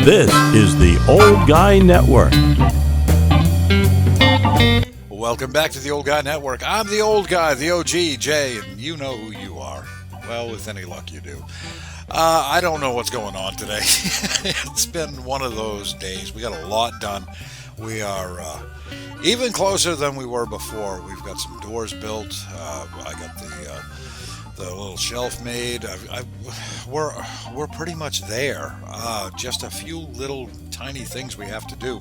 This is the Old Guy Network. Welcome back to the Old Guy Network. I'm the old guy, the OG, Jay, and you know who you are. Well, with any luck, you do. I don't know what's going on today. It's been one of those days. We got a lot done. We are even closer than we were before. We've got some doors built. I got the little shelf made. We're pretty much there. Just a few little tiny things we have to do.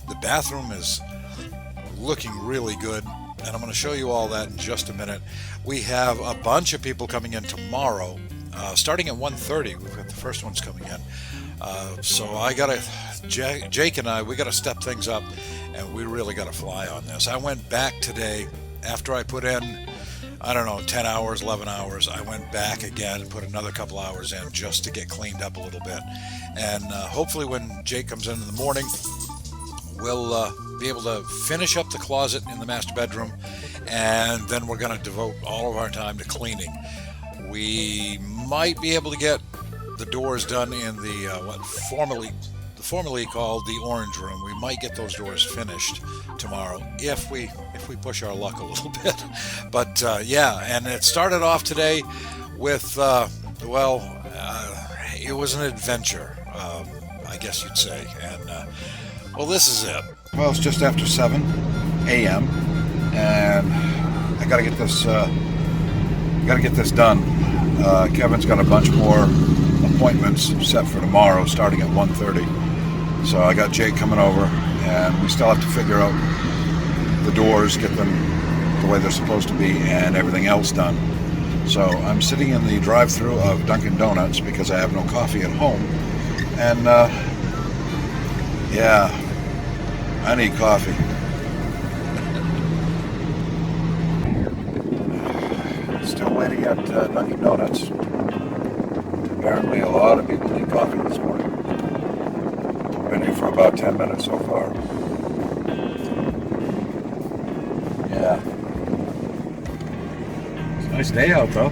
The bathroom is looking really good, and I'm going to show you all that in just a minute. We have a bunch of people coming in tomorrow, starting at 1:30. We've got the first ones coming in. So Jake and I, we got to step things up, and we really got to fly on this. I went back today after I put in, 10 hours, 11 hours. I went back again and put another couple hours in just to get cleaned up a little bit. And hopefully when Jake comes in the morning, we'll be able to finish up the closet in the master bedroom, and then we're going to devote all of our time to cleaning. We might be able to get the doors done in the formerly called the orange room. We might get those doors finished tomorrow if we push our luck a little bit. But and it started off today with it was an adventure, I guess you'd say. And this is it. Well, it's just after 7 a.m. and I got to get this done. Kevin's got a bunch more appointments set for tomorrow, starting at 1:30. So I got Jake coming over, and we still have to figure out the doors, get them the way they're supposed to be, and everything else done. So I'm sitting in the drive-thru of Dunkin' Donuts because I have no coffee at home, and I need coffee. Still waiting at Dunkin' Donuts. Apparently a lot of people need coffee this morning. Been here for about 10 minutes so far. Yeah. It's a nice day out though.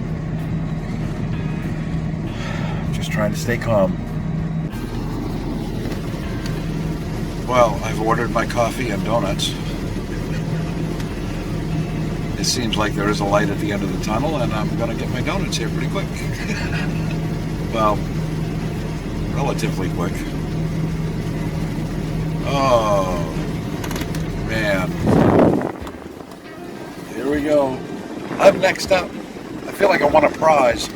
Just trying to stay calm. Well, I've ordered my coffee and donuts. It seems like there is a light at the end of the tunnel, and I'm going to get my donuts here pretty quick. Well, relatively quick. Oh, man. Here we go. I'm next up. I feel like I won a prize.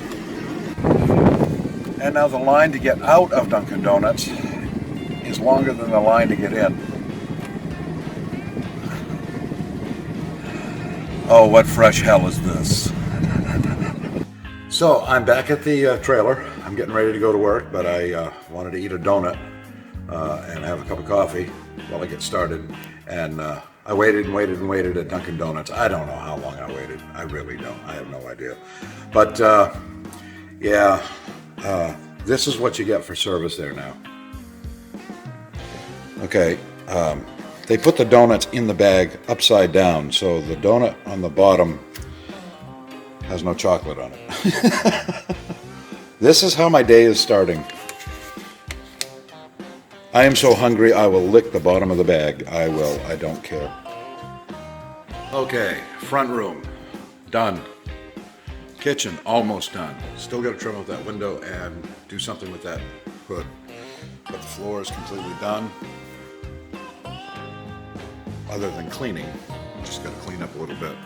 And now the line to get out of Dunkin' Donuts is longer than the line to get in. Oh, what fresh hell is this? So I'm back at the trailer. I'm getting ready to go to work, but I wanted to eat a donut and have a cup of coffee while I get started. And I waited and waited and waited at Dunkin' Donuts. I don't know how long I waited. I really don't. I have no idea. But this is what you get for service there now. Okay, they put the donuts in the bag upside down, so the donut on the bottom has no chocolate on it. This is how my day is starting. I am so hungry I will lick the bottom of the bag. I will, I don't care. Okay, front room, done. Kitchen, almost done. Still got to trim out that window and do something with that hood. But the floor is completely done. Other than cleaning, just got to clean up a little bit.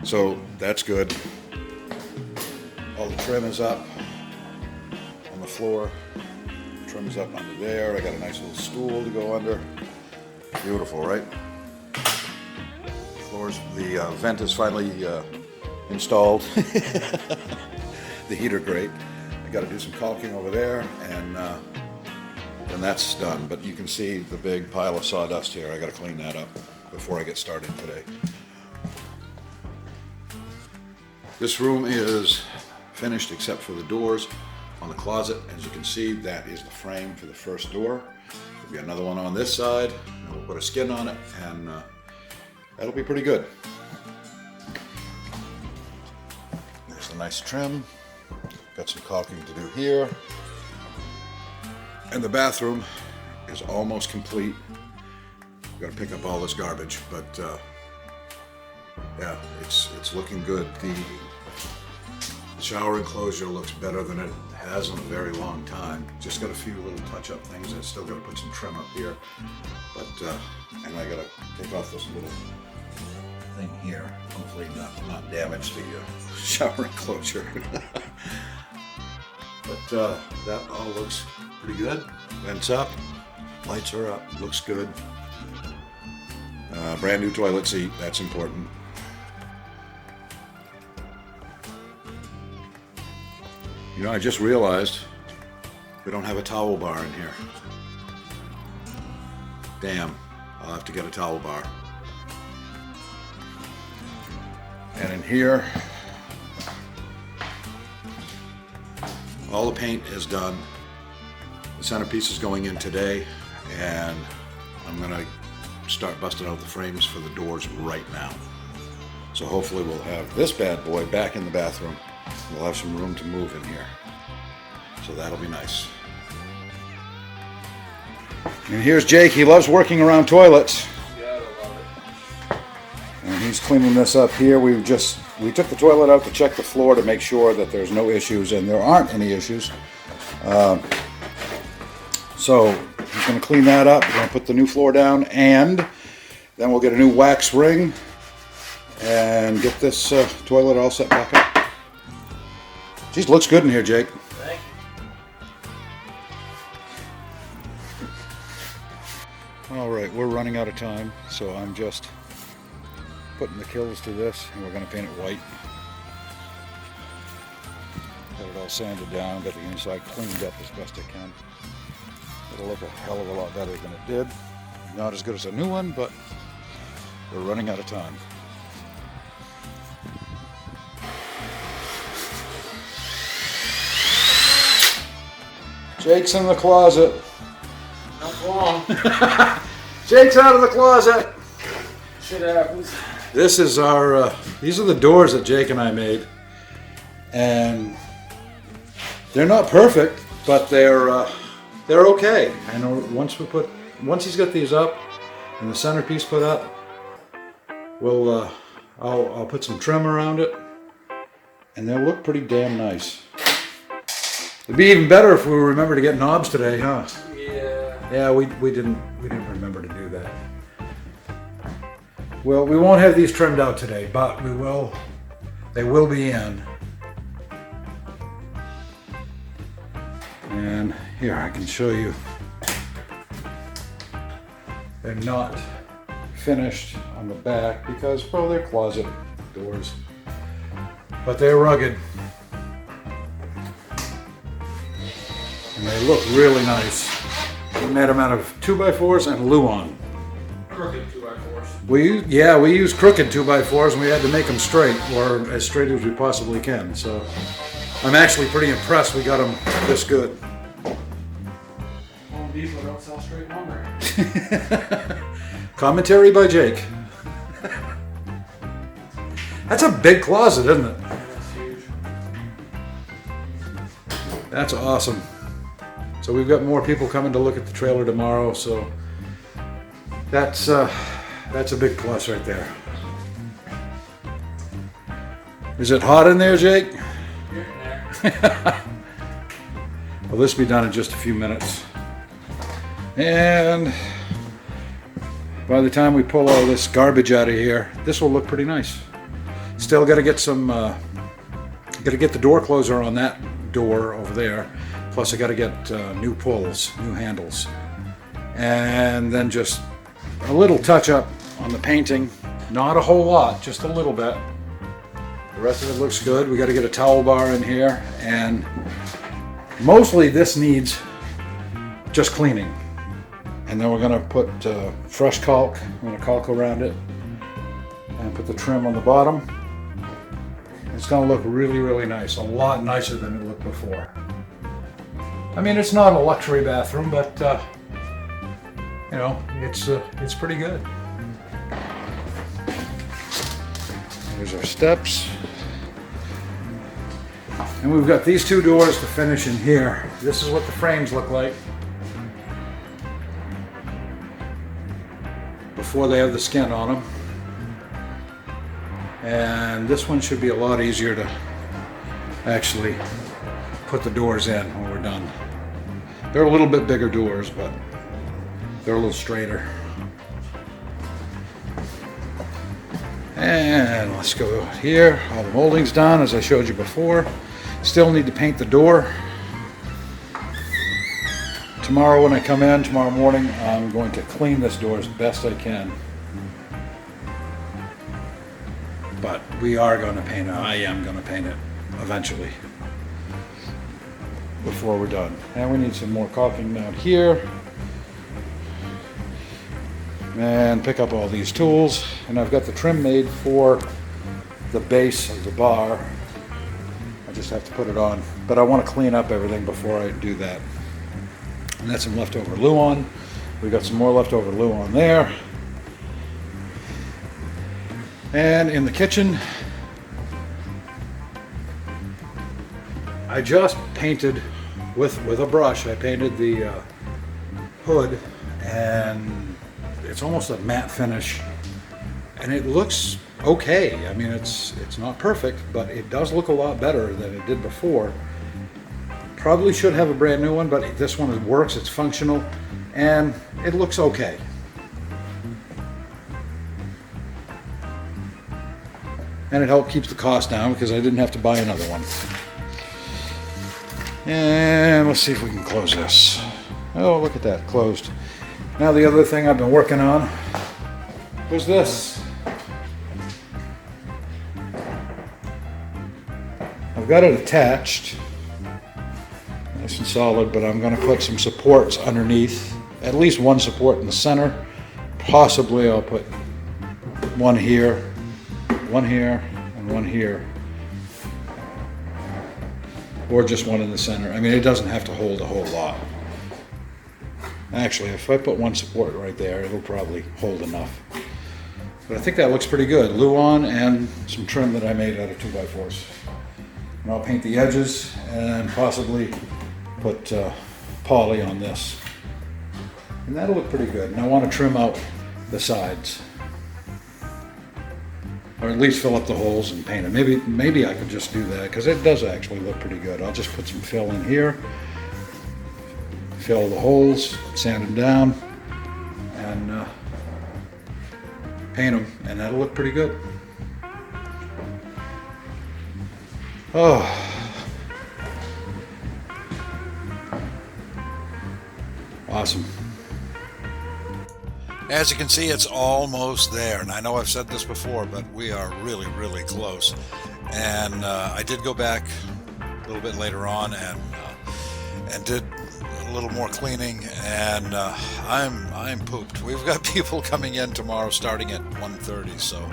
So that's good. All the trim is up on the floor. Trim is up under there. I got a nice little stool to go under. Beautiful, right? The vent is finally installed. The heater grate. I got to do some caulking over there, and that's done. But you can see the big pile of sawdust here. I got to clean that up before I get started today. This room is finished except for the doors on the closet. As you can see, that is the frame for the first door. There'll be another one on this side, and we'll put a skin on it, and that'll be pretty good. There's a nice trim. Got some caulking to do here. And the bathroom is almost complete. Got to pick up all this garbage, but yeah, it's looking good. The shower enclosure looks better than it has in a very long time. Just got a few little touch-up things. I still got to put some trim up here, but and I got to take off this little thing here. Hopefully not damage the shower enclosure. But that all looks pretty good. Vents up, lights are up, looks good. Brand new toilet seat, that's important. You know, I just realized we don't have a towel bar in here. Damn, I'll have to get a towel bar. And in here, all the paint is done. The centerpiece is going in today, and I'm gonna start busting out the frames for the doors right now. So hopefully we'll have this bad boy back in the bathroom. We'll have some room to move in here. So that'll be nice. And here's Jake. He loves working around toilets. Yeah, I love it. And he's cleaning this up here. We took the toilet out to check the floor to make sure that there's no issues, and there aren't any issues. So he's going to clean that up. We're going to put the new floor down, and then we'll get a new wax ring and get this toilet all set back up. Geez, looks good in here, Jake. Thank you. All right, we're running out of time, so I'm just putting the kills to this, and we're going to paint it white. Got it all sanded down, got the inside cleaned up as best I can. It'll look a hell of a lot better than it did. Not as good as a new one, but we're running out of time. Jake's in the closet. Not long. Jake's out of the closet. Shit happens. This is our, these are the doors that Jake and I made. And they're not perfect, but they're okay. And once he's got these up and the centerpiece put up, we'll, I'll put some trim around it, and they'll look pretty damn nice. It'd be even better if we remember to get knobs today, huh? Yeah. Yeah, we didn't remember to do that. Well, we won't have these trimmed out today, but we will. They will be in. And here, I can show you. They're not finished on the back because, well, they're closet doors, but they're rugged. And they look really nice. We made them out of 2x4s and Luan. Crooked 2x4s. We use crooked 2x4s, and we had to make them straight, or as straight as we possibly can. So I'm actually pretty impressed we got them this good. Home Depot don't sell straight lumber. Commentary by Jake. That's a big closet, isn't it? That's huge. That's awesome. So we've got more people coming to look at the trailer tomorrow, so that's a big plus right there. Is it hot in there, Jake? Here and there. Well, this will be done in just a few minutes. And by the time we pull all this garbage out of here, this will look pretty nice. Still got to get some, got to get the door closer on that door over there. Plus I got to get new pulls, new handles. And then just a little touch up on the painting. Not a whole lot, just a little bit. The rest of it looks good. We got to get a towel bar in here, and mostly this needs just cleaning. And then we're going to put fresh caulk. I'm going to caulk around it and put the trim on the bottom. It's going to look really, really nice. A lot nicer than it looked before. I mean, it's not a luxury bathroom, but you know, it's pretty good. Here's our steps. And we've got these two doors to finish in here. This is what the frames look like. before they have the skin on them. And this one should be a lot easier to actually put the doors in when we're done. They're a little bit bigger doors, but they're a little straighter. And let's go here. All the molding's done, as I showed you before. Still need to paint the door. Tomorrow when I come in, tomorrow morning, I'm going to clean this door as best I can. But we are going to paint it. I am going to paint it eventually before we're done. And we need some more caulking down here. And pick up all these tools. And I've got the trim made for the base of the bar. I just have to put it on. But I want to clean up everything before I do that. And that's some leftover Luan. We got some more leftover Luan there. And in the kitchen, I just painted with a brush. I painted the hood, and it's almost a matte finish, and it looks okay. I mean, it's not perfect, but it does look a lot better than it did before. Probably should have a brand new one, but this one works. It's functional, and it looks okay. And it helped keep the cost down because I didn't have to buy another one. And let's see if we can close this. Oh, look at that, closed. Now the other thing I've been working on was this. I've got it attached, nice and solid, but I'm going to put some supports underneath. At least one support in the center. Possibly I'll put one here, and one here. Or just one in the center. I mean, it doesn't have to hold a whole lot. Actually, if I put one support right there, it'll probably hold enough. But I think that looks pretty good. Luan and some trim that I made out of 2x4s. And I'll paint the edges and possibly put poly on this. And that'll look pretty good. And I want to trim out the sides. Or at least fill up the holes and paint it. Maybe I could just do that because it does actually look pretty good. I'll just put some fill in here, fill the holes, sand them down, and paint them, and that'll look pretty good. Oh, awesome. As you can see, it's almost there, and I know I've said this before, but we are really, really close. And I did go back a little bit later on and did a little more cleaning, and I'm pooped. We've got people coming in tomorrow starting at 1:30, so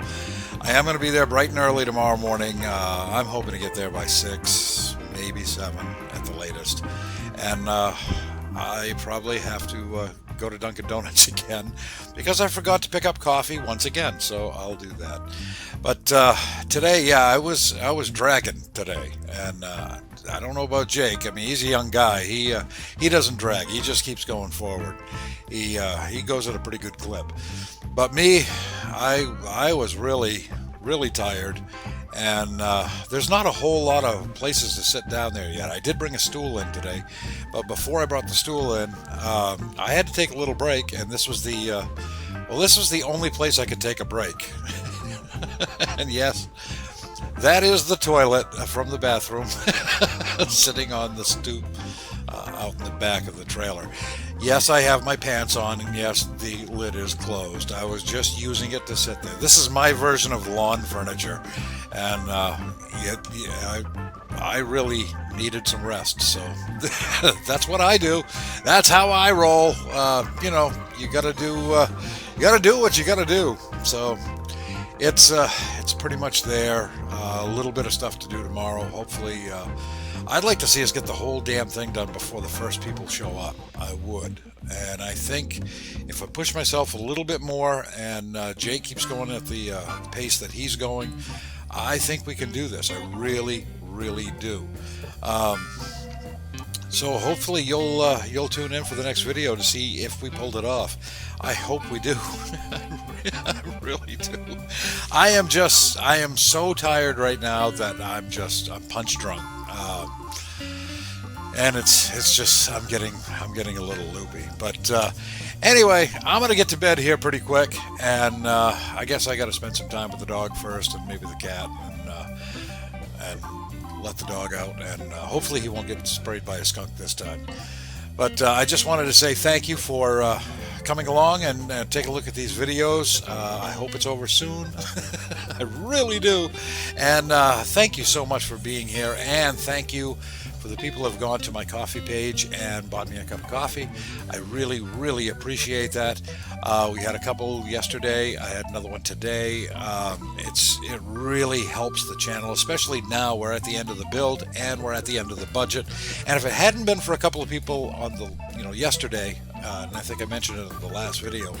I am going to be there bright and early tomorrow morning. I'm hoping to get there by 6, maybe 7 at the latest, and I probably have to go to Dunkin' Donuts again because I forgot to pick up coffee once again, so I'll do that. But today, yeah, I was dragging today, and I don't know about Jake. I mean, he's a young guy. He doesn't drag. He just keeps going forward. He goes at a pretty good clip. But me, I was really tired, and there's not a whole lot of places to sit down there yet. I did bring a stool in today, but before I brought the stool in, I had to take a little break, and this was the only place I could take a break. And yes, that is the toilet from the bathroom, sitting on the stoop out in the back of the trailer. Yes, I have my pants on, and yes, the lid is closed. I was just using it to sit there. This is my version of lawn furniture, and I really needed some rest, so that's what I do. That's how I roll. You gotta do what you gotta do. So it's pretty much there. A little bit of stuff to do tomorrow. Hopefully, I'd like to see us get the whole damn thing done before the first people show up. I would. And I think if I push myself a little bit more and Jay keeps going at the pace that he's going, I think we can do this. I really do. So hopefully you'll tune in for the next video to see if we pulled it off. I hope we do. I really do. I am so tired right now that I'm punch drunk. And it's just I'm getting a little loopy. But anyway, I'm gonna get to bed here pretty quick, and I guess I got to spend some time with the dog first, and maybe the cat, and let the dog out, and hopefully he won't get sprayed by a skunk this time. But I just wanted to say thank you for coming along and take a look at these videos. I hope it's over soon. I really do. And thank you so much for being here, and thank you for the people who have gone to my coffee page and bought me a cup of coffee. I really, really appreciate that. We had a couple yesterday. I had another one today. It really helps the channel, especially now we're at the end of the build and we're at the end of the budget. And if it hadn't been for a couple of people on the yesterday, and I think I mentioned it in the last video,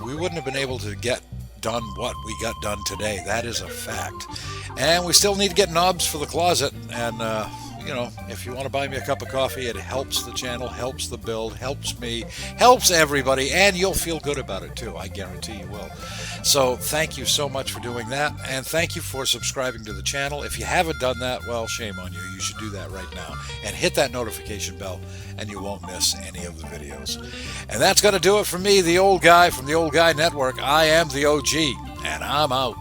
we wouldn't have been able to get done what we got done today. That is a fact. And we still need to get knobs for the closet, and if you want to buy me a cup of coffee, it helps the channel, helps the build, helps me, helps everybody, and you'll feel good about it too. I guarantee you will. So thank you so much for doing that, and thank you for subscribing to the channel. If you haven't done that, well, shame on you. You should do that right now and hit that notification bell, and you won't miss any of the videos. And that's going to do it for me, the old guy from the Old Guy Network. I am the OG, and I'm out.